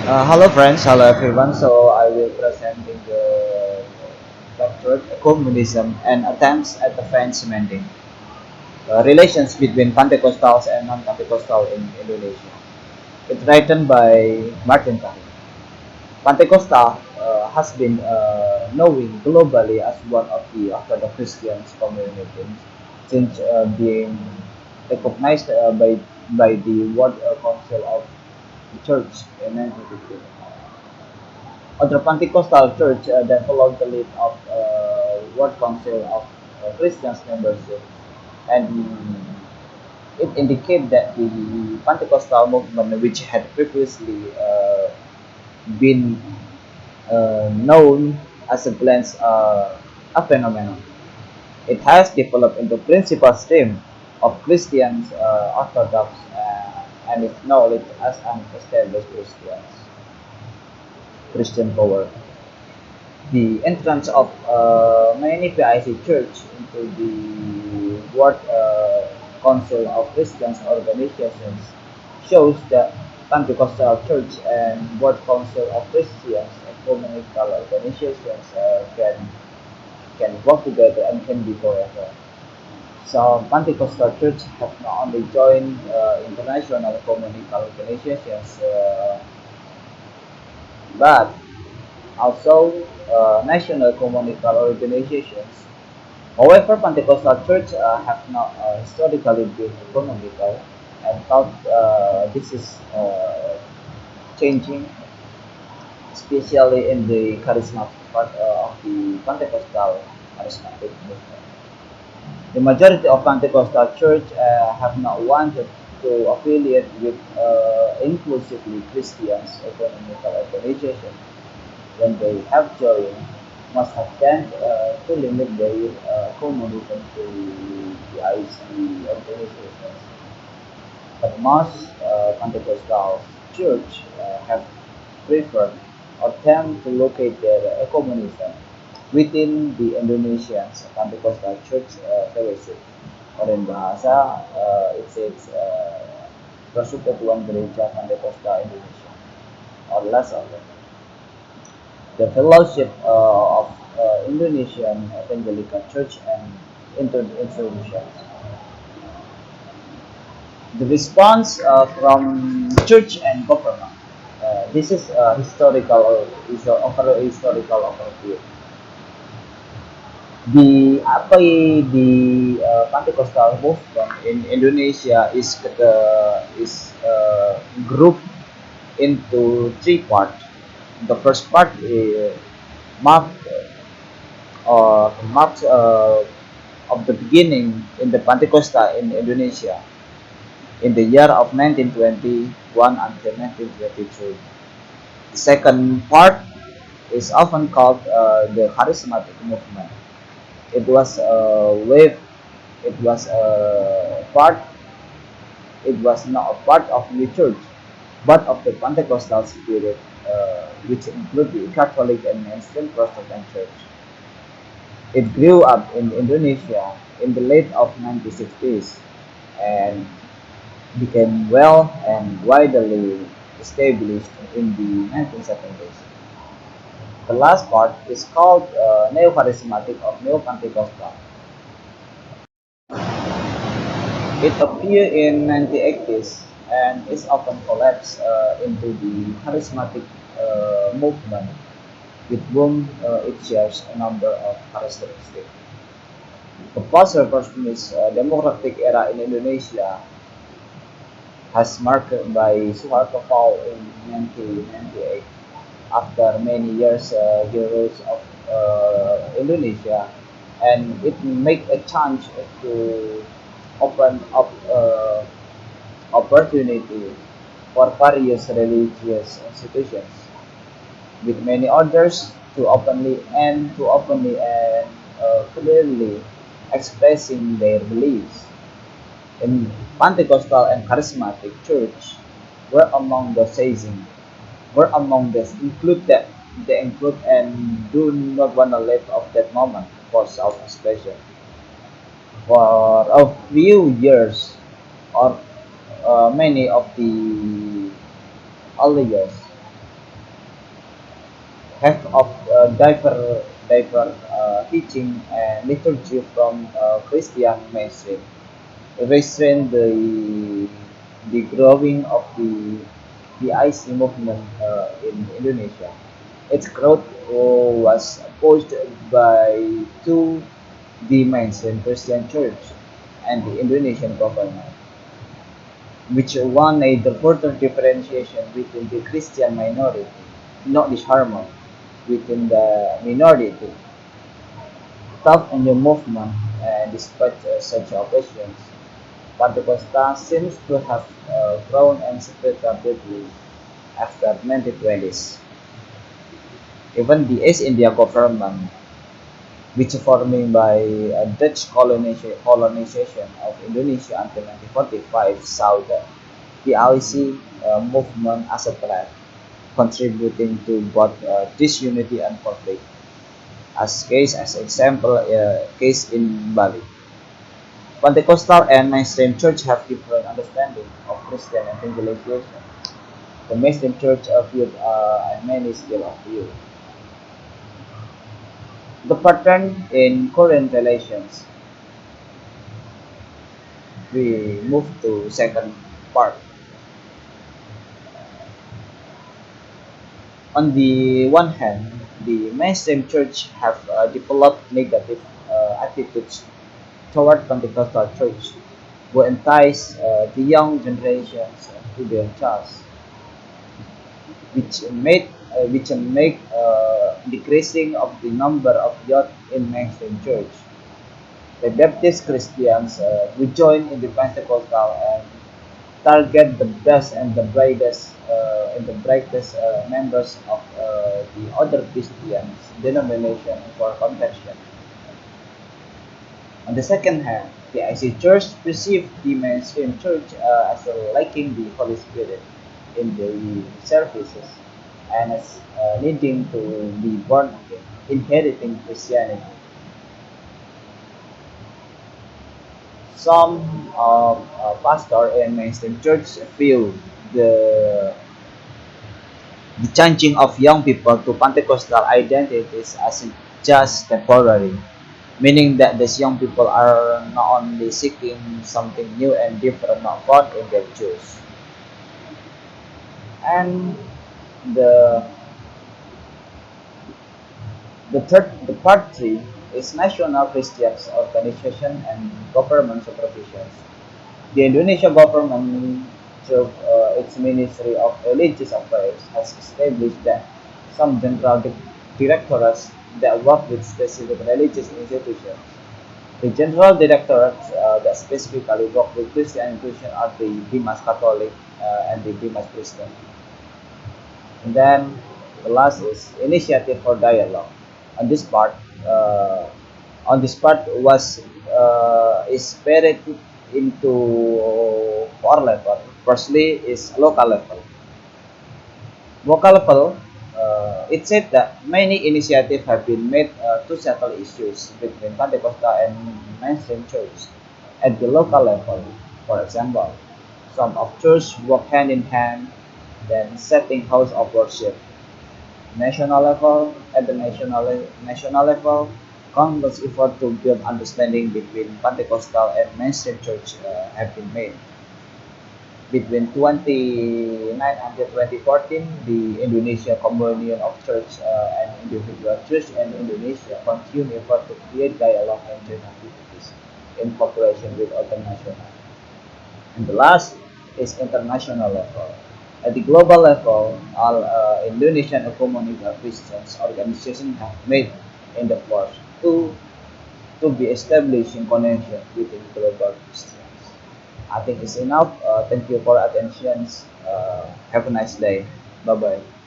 Hello friends, hello everyone. So I will presenting the lecture communism and attempts at the French mending relations between Pentecostals and non-Pentecostal in Indonesia. It's written by Martin Kahn. Pentecostal has been known globally as one of the Orthodox Christian communities since being recognized by the World Council of the Church in 1950. Other Pentecostal church that followed the lead of World Council of Christians membership, and it indicated that the Pentecostal movement, which had previously been known as a phenomenon, it has developed into principal stream of Christians Orthodox and is known as an established Christian power. The entrance of many PIC Church into the World Council of Christians organizations shows that Pentecostal Church and World Council of Christians ecumenical organizations can work together and can be forever. So Pentecostal Church have not only joined international ecumenical organizations, but also national ecumenical organizations. However, Pentecostal Church have not historically been ecumenical, and thought this is changing, especially in the charismatic part of the Pentecostal charismatic movement. The majority of Pentecostal Church have not wanted to affiliate with inclusively Christians ecumenical organizations when they have joined must have tend to limit their communism to the IC organizations. But most Pentecostal church have preferred or tend to locate their communism within the Indonesian Pentecostal Church Fellowship. Or in bahasa, it says Persekutuan Gereja Pentecostal Indonesia or LASA. The Fellowship of Indonesian Evangelical Church and Institutions. The response from church and government. This is a historical overview. The Pentecostal movement in Indonesia is grouped into three parts. The first part mark marks of the beginning in the Pentecostal in Indonesia in the year of 1921 until 1923. The second part is often called the charismatic movement. It was a wave. It was a part. It was not a part of the church, but of the Pentecostal spirit, which include the Catholic and mainstream Protestant church. It grew up in Indonesia in the late of 1960s and became well and widely established in the 1970s. The last part is called Neo-Charismatic or Neo-Pentecostal. It appeared in 1980s and is often collapsed into the charismatic movement with whom it shares a number of characteristics. The post-reformist democratic era in Indonesia has marked by Suharto fall in 1998. After many years, he rose of Indonesia, and it make a chance to open up opportunity for various religious institutions, with many others to openly and clearly expressing their beliefs. In Pentecostal and Charismatic Church were among the seizing, were among this include that they include and do not want to live of that moment for self-expression. For a few years or many of the early years, have of teaching and liturgy from Christian mainstream, restrain the growing of the IC movement in Indonesia. Its growth was opposed by two the mainstream Christian church and the Indonesian government, which wanted the further differentiation within the Christian minority, not disharmony within the minority. Tough in the movement, despite such oppositions, Pentecostal seems to have grown and spread rapidly after 1920s. Even the East India government, which forming by Dutch colonization of Indonesia until 1945, saw the IC movement as a threat, contributing to both disunity and conflict. As example, case in Bali. Pentecostal and mainstream church have different understanding of Christian evangelization. The mainstream church viewed and many still of view. The pattern in current relations. We move to second part. On the one hand, the mainstream church have developed negative attitudes toward Pentecostal church, who entice the young generations to their church, which make decreasing of the number of youth in mainstream church. The Baptist Christians who join in the Pentecostal and target the best and the brightest members of the other Christian denomination for conversion. On the second hand, the IC Church perceived the mainstream church as lacking the Holy Spirit in the services and as needing to be born again, inheriting Christianity. Some pastor in mainstream church feel the the changing of young people to Pentecostal identities as just temporary, meaning that these young people are not only seeking something new and different not found in their church. And the the part three is national Christian organization and government supervisions. The Indonesian government, through its Ministry of Religious Affairs, has established that some general directorates that work with specific religious institutions. The general directorates that specifically work with Christian institutions are the Bimas Catholic and the Bimas Christian. And then the last is Initiative for Dialogue. On this part, uh, on this part was is separated into four level. Firstly is local level. Local level, it said that many initiatives have been made to settle issues between Pentecostal and mainstream church at the local level. For example, some of church work hand in hand, then setting house of worship. National level, at the national level, countless effort to build understanding between Pentecostal and mainstream church have been made. Between 29 until 2014, the Indonesia Communion of Church and Individual Church in Indonesia continued effort to create dialogue and joint activities in cooperation with other national. And the last is international level. At the global level, all Indonesian community of Christians organizations have made in the past to be established in connection with the global Christians. I think it's enough. Thank you for attention. Have a nice day. Bye bye.